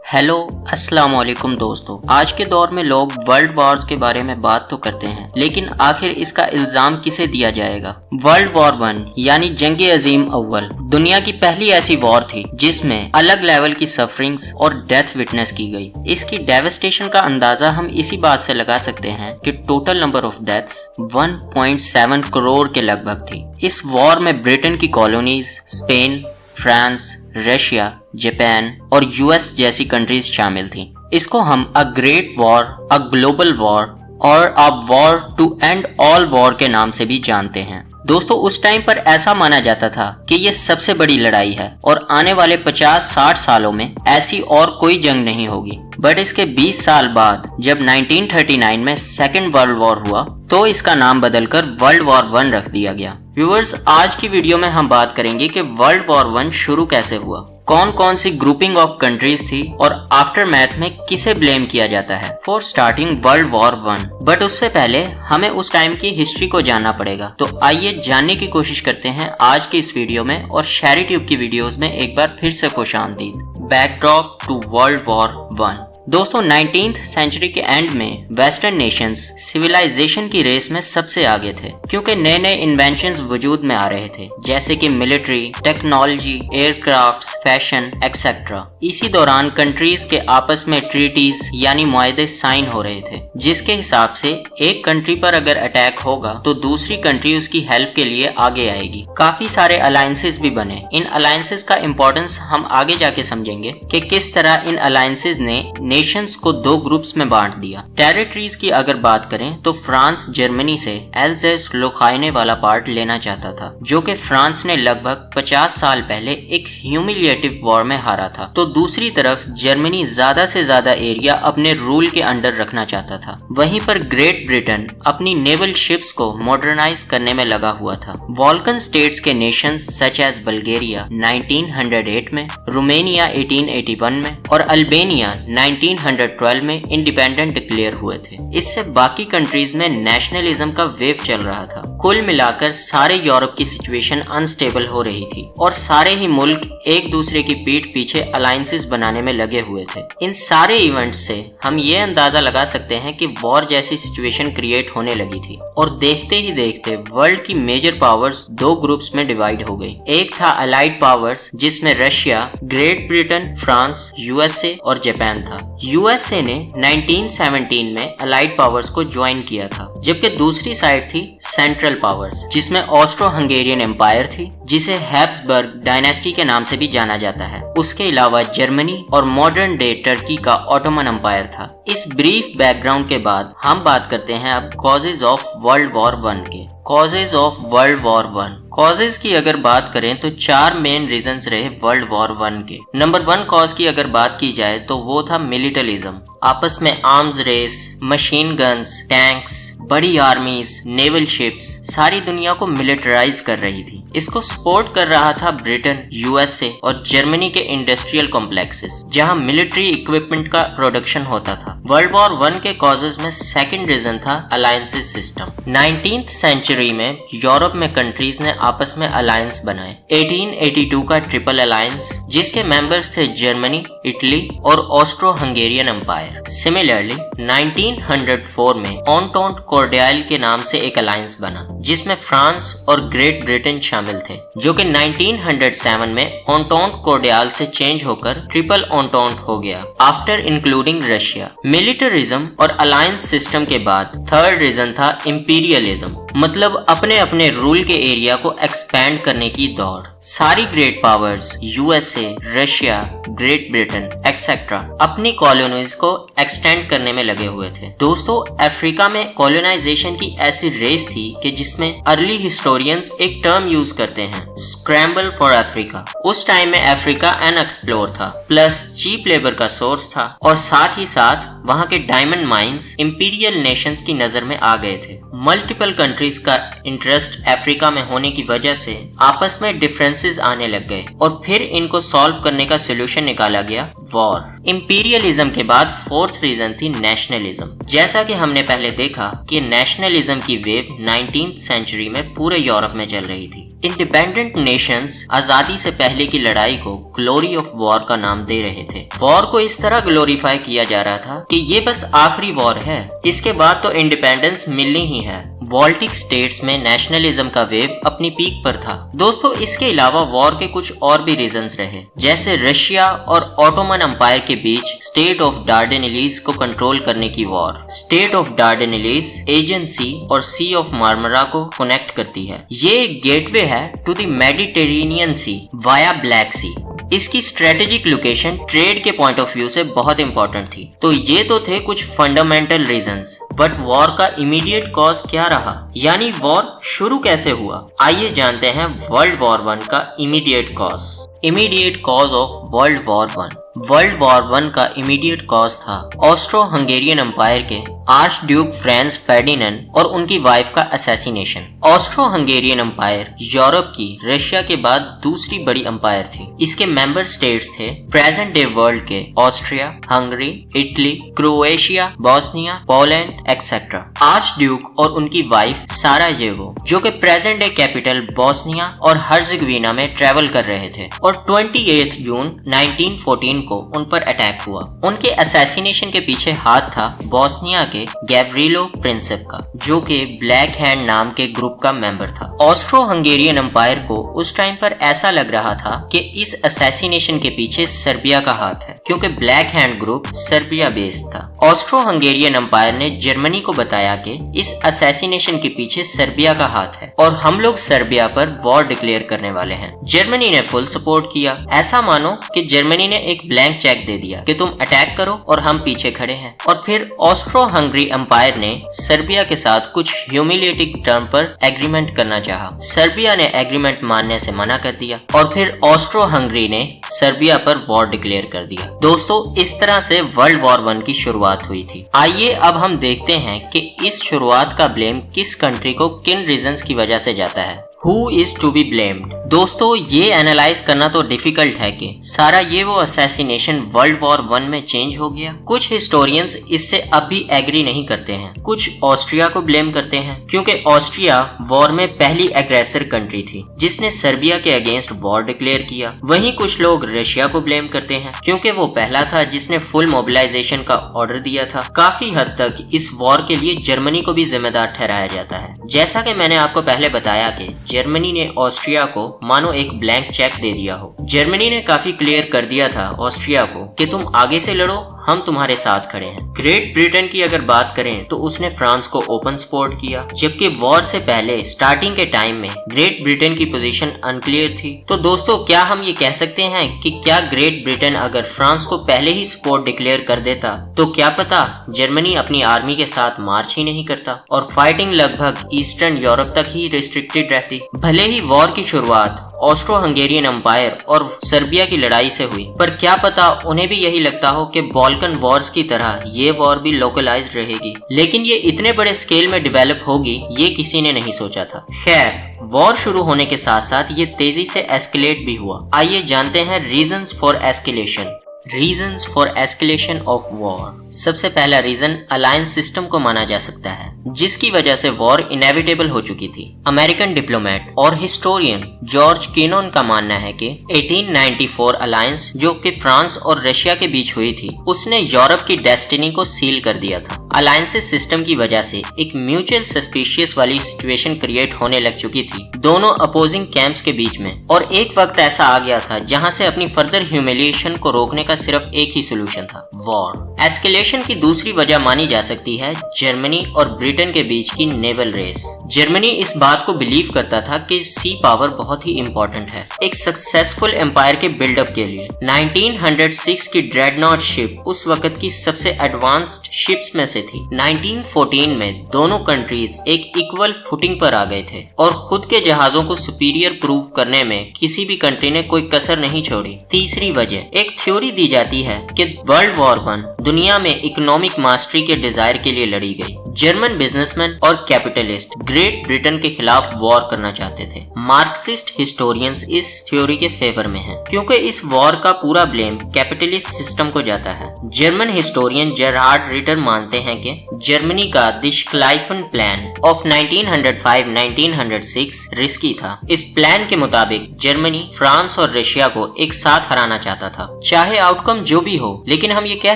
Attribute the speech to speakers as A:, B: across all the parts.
A: Hello अस्सलाम वालेकुम दोस्तों। आज के दौर में लोग वर्ल्ड वॉर्स के बारे में बात तो करते हैं, लेकिन आखिर इसका इल्जाम किसे दिया जाएगा। वर्ल्ड वॉर 1 यानी जंग अजीम अव्वल दुनिया की पहली ऐसी वॉर थी जिसमें अलग लेवल की सफरिंग्स और डेथ विटनेस की गई। इसकी डेवस्टेशन का अंदाजा हम इसी बात से लगा सकते हैं कि total number of deaths 1.7 crore के लगभग थी। इस वॉर में ब्रिटेन की colonies, Spain, France, Russia, Japan और यूएस जैसी कंट्रीज शामिल थीं। इसको हम a great war, a global war और a war to end all war के नाम से भी जानते हैं। दोस्तों, उस टाइम पर ऐसा माना जाता था कि ये सबसे बड़ी लड़ाई है और आने वाले 50-60 सालों में ऐसी और कोई जंग नहीं होगी। बट इसके 20 साल बाद जब 1939 में सेकेंड वर्ल्ड वॉर हुआ तो इसका नाम बदलकर वर्ल्ड वॉर 1 रख दिया गया। व्यूअर्स, आज की वीडियो में हम बात करेंगे कि वर्ल्ड वॉर 1 शुरू कैसे हुआ, कौन कौन सी ग्रुपिंग ऑफ कंट्रीज थी और आफ्टर मैथ में किसे ब्लेम किया जाता है for starting world war 1। But उससे पहले हमें उस टाइम की हिस्ट्री को जानना पड़ेगा। तो आइए जानने की कोशिश करते हैं आज की इस वीडियो में और शहरी ट्यूब की वीडियोस में एक बार फिर से खुशामदीद। Backdrop to world war 1। दोस्तों, 19th सेंचुरी के एंड में वेस्टर्न नेशंस सिविलाइजेशन की रेस में सबसे आगे थे, क्योंकि नए नए इन्वेंशंस वजूद में आ रहे थे, जैसे कि military, technology, aircrafts, fashion etcetera. इसी दौरान कंट्रीज के आपस में ट्रीटीज यानी मुआहदे साइन हो रहे थे, जिसके हिसाब से एक कंट्री पर अगर अटैक होगा तो दूसरी कंट्री उसकी हेल्प के लिए आगे आएगी। काफी सारे अलायंसेस भी बने। इन अलायंसेस का इंपॉर्टेंस हम आगे जाके समझेंगे कि किस तरह इन अलायंसेस ने नेशंस को दो ग्रुप्स में बांट दिया। टेरिटरीज की अगर बात करें तो फ्रांस जर्मनी से एल्जेस लोखाइने वाला पार्ट लेना चाहता था, जो कि फ्रांस ने लगभग 50 साल पहले एक ह्यूमिलिएटिव वॉर में हारा था। तो दूसरी तरफ जर्मनी ज्यादा से ज्यादा एरिया अपने रूल के अंडर रखना चाहता था। वहीं पर ग्रेट ब्रिटेन अपनी नेवल शिप्स को मॉडर्नाइज करने में लगा हुआ था। बाल्कन स्टेट्स के नेशंस सच एज बल्गेरिया 1908 में, रोमानिया 1881 में और अल्बेनिया 1912 में इंडिपेंडेंट डिक्लेयर हुए थे। इससे बाकी कंट्रीज में नेशनलिज्म का वेव चल रहा था। कुल मिलाकर सारे यूरोप की सिचुएशन अनस्टेबल हो रही थी और सारे ही मुल्क एक दूसरे की पीठ पीछे अलायंसेस बनाने में लगे हुए थे। इन सारे इवेंट्स से हम ये अंदाजा लगा सकते हैं कि वॉर जैसी सिचुएशन क्रिएट होने लगी थी और देखते ही देखते वर्ल्ड की मेजर पावर्स दो ग्रुप्स में डिवाइड हो गई। एक था अलाइड पावर्स, जिसमें Russia, great Britain, France, USA और जापान था। यूएसए ने 1917 में अलाइड पावर्स को ज्वाइन किया था, जबकि दूसरी साइड थी सेंट्रल पावर्स, जिसमें ऑस्ट्रो हंगेरियन एम्पायर थी, जिसे हैब्सबर्ग डायनेस्टी के नाम से भी जाना जाता है। उसके अलावा जर्मनी और मॉडर्न डे टर्की का ऑटोमन एम्पायर था। इस ब्रीफ बैकग्राउंड के बाद हम बात करते हैं अब कॉजेज ऑफ वर्ल्ड वॉर 1 के। Causes of world war 1। Causes की अगर बात करें तो 4 मेन रीजंस रहे वर्ल्ड वॉर 1 के। नंबर 1 कॉज की अगर बात की जाए तो वो था मिलिटरिज्म। आपस में arms race, machine guns, tanks, बड़ी आर्मीज, नेवल शिप्स सारी दुनिया को मिलिटराइज कर रही थी। इसको सपोर्ट कर रहा था ब्रिटेन, यूएसए और जर्मनी के इंडस्ट्रियल कॉम्प्लेक्सेस, जहां मिलिट्री इक्विपमेंट का प्रोडक्शन होता था। वर्ल्ड वॉर 1 के कॉजेज में सेकंड रीजन था अलायंसेस सिस्टम। 19th सेंचुरी में यूरोप में कंट्रीज ने आपस में अलायंस बनाए। 1882 का ट्रिपल अलायंस, जिसके मेंबर्स थे जर्मनी, इटली और ऑस्ट्रो हंगेरियन एम्पायर। सिमिलरली 1904 में एंटोंट कॉर्डियल के नाम से एक अलायंस बना, जिसमें फ्रांस और ग्रेट ब्रिटेन शामिल थे, जो कि 1907 में एंटोंट कॉर्डियल से चेंज होकर ट्रिपल एंटोंट हो गया आफ्टर इंक्लूडिंग रशिया। मिलिटरिज्म और अलायंस सिस्टम के बाद थर्ड रीजन था इंपीरियलिज्म, मतलब अपने अपने रूल के एरिया को एक्सपैंड करने की दौड़। सारी great powers USA, Russia, great Britain etcetera अपनी कॉलोनीज को एक्सटेंड करने में लगे हुए थे। दोस्तों, अफ्रीका में कॉलोनाइजेशन की ऐसी रेस थी कि जिसमें अर्ली हिस्टोरियंस एक टर्म यूज करते हैं, स्क्रैम्बल फॉर अफ्रीका। उस टाइम में अफ्रीका अनएक्सप्लोर था, प्लस चीप लेबर का सोर्स था और साथ ही साथ वहां के डायमंड माइंस इंपीरियल नेशंस की नजर में आ गए थे। मल्टीपल कंट्रीज का इंटरेस्ट अफ्रीका में होने की वजह से आपस में डिफरेंसेस आने लग गए और फिर इनको सॉल्व करने का सोल्यूशन निकाला गया, वॉर। इंपीरियलिज्म के बाद फोर्थ रीजन थी नेशनलिज्म। जैसा कि हमने पहले देखा कि नेशनलिज्म की वेव 19th सेंचुरी में पूरे यूरोप में चल रही थी। इंडिपेंडेंट नेशंस आजादी से पहले की लड़ाई को ग्लोरी ऑफ वॉर का नाम दे रहे थे। वॉर को इस तरह ग्लोरीफाई किया जा रहा था कि ये बस आखिरी वॉर है, इसके बाद तो इंडिपेंडेंस मिलनी ही है। बाल्टिक स्टेट्स में नेशनलिज्म का वेव अपनी पीक पर था। दोस्तों, इसके अलावा वॉर के कुछ और भी रीजंस रहे, जैसे रशिया और ऑटोमन एम्पायर के बीच स्टेट ऑफ डार्डेनेलीज को कंट्रोल करने की वॉर। स्टेट ऑफ डार्डेनेलीज एजियन सी और सी ऑफ मार्मरा को कनेक्ट करती है। ये एक गेटवे है to the Mediterranean sea via black sea. इसकी स्ट्रेटेजिक लोकेशन ट्रेड के पॉइंट ऑफ व्यू से बहुत इंपॉर्टेंट थी। तो ये तो थे कुछ फंडामेंटल रीजंस, बट वॉर का इमीडिएट कॉज क्या रहा, यानी वॉर शुरू कैसे हुआ? आइए जानते हैं वर्ल्ड वॉर 1 का immediate cause. Immediate cause of world war 1। World war 1 का इमीडिएट कॉज था ऑस्ट्रो हंगेरियन एम्पायर के आर्च ड्यूक फ्रांज फर्डिनेंड और उनकी वाइफ का assassination. Austro Hungarian empire Europe की रशिया के बाद दूसरी बड़ी एम्पायर थी। इसके मेंबर स्टेट्स थे प्रेजेंट डे वर्ल्ड के Austria, Hungary, Italy, Croatia, Bosnia, Poland etcetera. Archduke और उनकी वाइफ साराजेवो, जो कि प्रेजेंट डे कैपिटल बोस्निया और हर्जेगोविना में ट्रेवल कर रहे थे, और 28 जून 1914 को उन पर अटैक हुआ। उनके असैसिनेशन के पीछे हाथ था बोस्निया के गैव्रिलो प्रिंसेप का, जो कि ब्लैक हैंड नाम के ग्रुप का मेंबर था। ऑस्ट्रो हंगेरियन एम्पायर को उस टाइम पर ऐसा लग रहा था कि इस असैसिनेशन के पीछे सर्बिया का हाथ है, क्योंकि black hand group Serbia based था। ऑस्ट्रो हंगेरियन एम्पायर ने जर्मनी को बताया कि इस असैसिनेशन के पीछे सर्बिया का हाथ है और हम लोग सर्बिया पर वॉर डिक्लेयर करने वाले हैं। जर्मनी ने फुल सपोर्ट किया। ऐसा मानो कि जर्मनी ने एक ब्लैंक चेक दे दिया कि तुम अटैक करो और हम पीछे खड़े हैं। और फिर ऑस्ट्रो हंगरी एम्पायर ने सर्बिया के साथ कुछ ह्यूमिलिएटिंग टर्म पर एग्रीमेंट करना चाहा। सर्बिया ने एग्रीमेंट मानने से मना कर दिया और फिर ऑस्ट्रो हंगरी ने सर्बिया पर वॉर डिक्लेयर कर दिया। दोस्तों, इस तरह से वर्ल्ड वॉर 1 की शुरुआत हुई थी। आइए अब हम देखते हैं कि इस शुरुआत का ब्लेम किस कंट्री को किन रीजंस की वजह से जाता है। Who is to be blamed? दोस्तों, ये एनालाइज करना तो डिफिकल्ट है कि सारा ये वो असैसिनेशन वर्ल्ड वॉर 1 में चेंज हो गया। कुछ हिस्टोरियंस इससे अब भी एग्री नहीं करते हैं। कुछ ऑस्ट्रिया को ब्लेम करते हैं, क्योंकि ऑस्ट्रिया वॉर में पहली एग्रेसर कंट्री थी जिसने सर्बिया के अगेंस्ट वॉर डिक्लेयर किया। वहीं कुछ लोग रशिया को ब्लेम करते हैं, क्योंकि वो पहला था जिसने फुल मोबिलाइजेशन का ऑर्डर दिया था। काफी हद तक इस वॉर के लिए जर्मनी को भी जिम्मेदार ठहराया जाता है। जैसा कि मैंने आपको पहले बताया कि जर्मनी ने ऑस्ट्रिया को मानो एक ब्लैंक चेक दे दिया हो। जर्मनी ने काफी क्लियर कर दिया था ऑस्ट्रिया को कि तुम आगे से लड़ो, हम तुम्हारे साथ खड़े हैं। ग्रेट ब्रिटेन की अगर बात करें तो उसने फ्रांस को ओपन सपोर्ट किया, जबकि वॉर से पहले स्टार्टिंग के टाइम में ग्रेट ब्रिटेन की पोजीशन अनक्लियर थी। तो दोस्तों, क्या हम ये कह सकते हैं कि क्या ग्रेट ब्रिटेन अगर फ्रांस को पहले ही सपोर्ट डिक्लेयर कर देता तो क्या पता जर्मनी अपनी आर्मी के साथ मार्च ही नहीं करता और फाइटिंग लगभग ईस्टर्न यूरोप तक ही रिस्ट्रिक्टेड रहती। भले ही वॉर की शुरुआत ऑस्ट्रो हंगेरियन एम्पायर और सर्बिया की लड़ाई से हुई, पर क्या पता उन्हें भी यही लगता हो कि बाल्कन वॉर्स की तरह ये वॉर भी लोकलाइज्ड रहेगी। लेकिन ये इतने बड़े स्केल में डेवलप होगी ये किसी ने नहीं सोचा था। खैर, वॉर शुरू होने के साथ साथ ये तेजी से एस्केलेट भी हुआ। आइए जानते हैं reasons for escalation. Reasons for escalation of war. सबसे पहला रीजन अलायंस सिस्टम को माना जा सकता है, जिसकी वजह से वॉर इनेविटेबल हो चुकी थी। अमेरिकन डिप्लोमेट और हिस्टोरियन जॉर्ज केनोन का मानना है कि 1894 अलायंस, जो कि फ्रांस और रशिया के बीच हुई थी, उसने यूरोप की डेस्टिनी को सील कर दिया था। अलायंसेस सिस्टम की वजह से एक म्यूचुअल सस्पिशियस वाली सिचुएशन क्रिएट होने लग चुकी थी दोनों अपोजिंग कैंप्स के बीच में, और एक वक्त ऐसा आ गया था जहां से अपनी फर्दर ह्यूमिलिएशन को रोकने का सिर्फ एक ही सोल्यूशन था, वॉर। एस्केलेशन की दूसरी वजह मानी जा सकती है जर्मनी और ब्रिटेन के बीच की नेवल रेस। जर्मनी इस बात को बिलीव करता था कि सी पावर बहुत ही इंपॉर्टेंट है एक सक्सेसफुल एम्पायर के बिल्डअप के लिए। 1906 की ड्रेडनॉट शिप उस वक्त की सबसे एडवांस्ड शिप्स में से थी। 1914 में दोनों कंट्रीज एक इक्वल फुटिंग पर आ गए थे और खुद के जहाजों को सुपीरियर प्रूव करने में किसी भी कंट्री ने कोई कसर नहीं छोड़ी। तीसरी वजह, एक थ्योरी दी जाती है कि वर्ल्ड वॉर 1 दुनिया में इकोनॉमिक मास्टरी के डिजायर के लिए लड़ी गई, जर्मन बिजनेसमैन और कैपिटलिस्ट ग्रेट ब्रिटेन के खिलाफ वॉर करना चाहते थे। मार्क्सिस्ट हिस्टोरियंस इस थ्योरी के फेवर में हैं, क्योंकि इस वॉर का पूरा ब्लेम कैपिटलिस्ट सिस्टम को जाता है। जर्मन हिस्टोरियन जेरहार्ड रिटर मानते हैं कि जर्मनी का द श्लाइफन प्लान ऑफ 1905-1906 रिस्की था। इस प्लान के मुताबिक जर्मनी फ्रांस और रशिया को एक साथ हराना चाहता था। चाहे आउटकम जो भी हो, लेकिन हम ये कह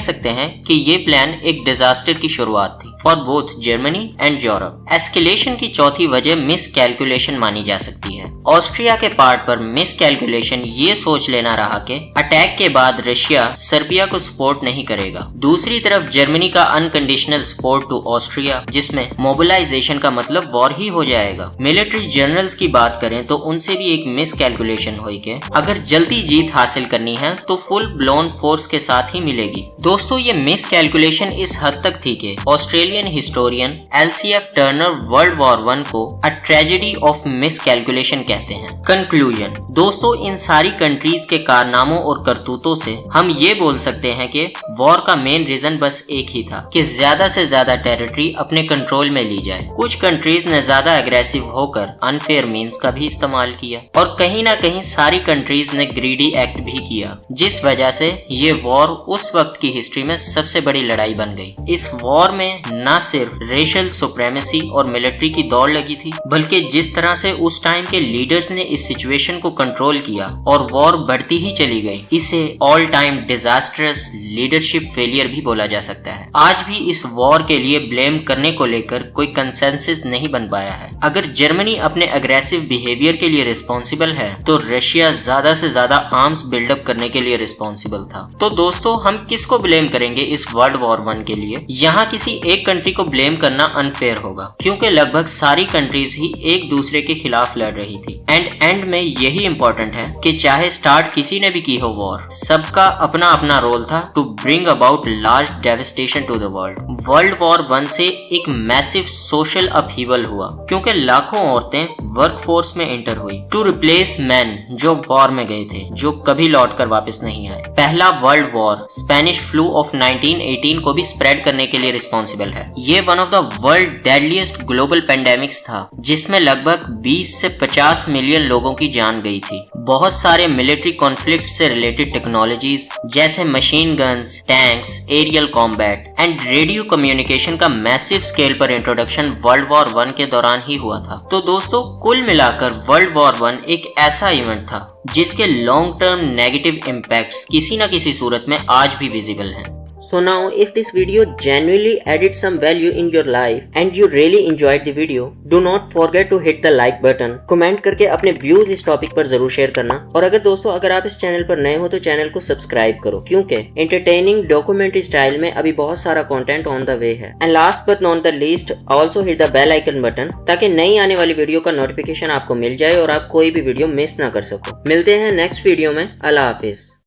A: सकते हैं कि ये प्लान एक डिजास्टर की शुरुआत थी for both Germany and Europe. Escalation की चौथी वजह मिस कैलकुलेशन मानी जा सकती है। ऑस्ट्रिया के पार्ट पर मिस कैलकुलेशन ये सोच लेना रहा कि अटैक के बाद रशिया सर्बिया को सपोर्ट नहीं करेगा। दूसरी तरफ जर्मनी का अनकंडीशनल सपोर्ट टू ऑस्ट्रिया, जिसमें मोबिलाइजेशन का मतलब वॉर ही हो जाएगा। मिलिट्री जनरल्स की बात करें तो उनसे भी एक मिस कैलकुलेशन हुई कि अगर जल्दी जीत हासिल करनी है तो फुल ब्लोन फोर्स के साथ ही मिलेगी। दोस्तों, ये मिस कैलकुलेशन इस हद तक थी कि Australian historian LCF Turner world war 1 को अ ट्रेजेडी ऑफ मिस कैलकुलेशन कहते हैं। कंक्लूजन, दोस्तों, इन सारी कंट्रीज के कारनामों और करतूतों से हम ये बोल सकते हैं कि वॉर का मेन रीजन बस एक ही था कि ज्यादा से ज्यादा टेरिटरी अपने कंट्रोल में ली जाए। कुछ कंट्रीज ने ज्यादा एग्रेसिव होकर अनफेयर मीन्स का भी इस्तेमाल किया और कहीं ना कहीं सारी कंट्रीज ने ग्रीडी एक्ट भी किया, जिस वजह से ये वॉर उस वक्त की हिस्ट्री में सबसे बड़ी लड़ाई बन गई। इस वॉर में न सिर्फ रेशियल सुप्रीमेसी और मिलिट्री की दौड़ लगी थी, बल्कि जिस तरह से उस टाइम के लीडर्स ने इस सिचुएशन को कंट्रोल किया और वॉर बढ़ती ही चली गई, इसे all time disastrous leadership failure भी बोला जा सकता है। आज भी इस वॉर के लिए ब्लेम करने को लेकर कोई कंसेंसस नहीं बन पाया है। अगर जर्मनी अपने अग्रेसिव बिहेवियर के लिए रिस्पॉन्सिबल है तो रशिया ज्यादा से ज्यादा आर्म्स बिल्डअप करने के लिए रिस्पॉन्सिबल था। तो दोस्तों, हम किसको ब्लेम करेंगे इस वर्ल्ड वॉर 1 के लिए? यहाँ किसी एक कंट्री को ब्लेम करना अनफेयर होगा, क्योंकि लगभग सारी कंट्रीज ही एक दूसरे के खिलाफ लड़ रही थी। एंड में यही इंपॉर्टेंट है कि चाहे स्टार्ट किसी ने भी की हो वॉर, सबका अपना अपना रोल था to bring about large devastation to the world. World war 1 से एक मैसिव सोशल अपहीवल हुआ, क्योंकि लाखों औरतें वर्कफोर्स में एंटर हुई टू रिप्लेस मैन जो वॉर में गए थे, जो कभी लौटकर वापस नहीं आए। पहला world war Spanish flew off 1918 को भी स्प्रेड करने के लिए रिस्पॉन्सिबल है। ये one of the world deadliest global pandemics था, जिसमें लगभग 20 से 50 मिलियन लोगों की जान गई थी। बहुत सारे मिलिट्री कॉन्फ्लिक्ट से रिलेटेड टेक्नोलॉजीज जैसे machine guns, tanks, aerial combat and radio communication का मैसिव स्केल पर इंट्रोडक्शन वर्ल्ड वॉर 1 के दौरान ही हुआ था। तो दोस्तों, कुल मिलाकर वर्ल्ड वॉर 1 एक ऐसा इवेंट था जिसके लॉन्ग टर्म नेगेटिव इम्पैक्ट्स किसी न किसी सूरत में आज भी विजिबल हैं। So now, if this video genuinely added some value in your life and you really enjoyed the video, do not forget to hit the like button. Comment करके अपने views इस टॉपिक पर जरूर शेयर करना। और अगर आप इस चैनल पर नए हो तो चैनल को सब्सक्राइब करो, क्योंकि एंटरटेनिंग डॉक्यूमेंट्री स्टाइल में अभी बहुत सारा कंटेंट ऑन द वे है। And last but not the least, also hit the bell icon button, ताकि नई आने वाली वीडियो का नोटिफिकेशन आपको मिल जाए और आप कोई भी वीडियो मिस ना कर सको। मिलते हैं नेक्स्ट वीडियो में। अल्लाह हाफिज।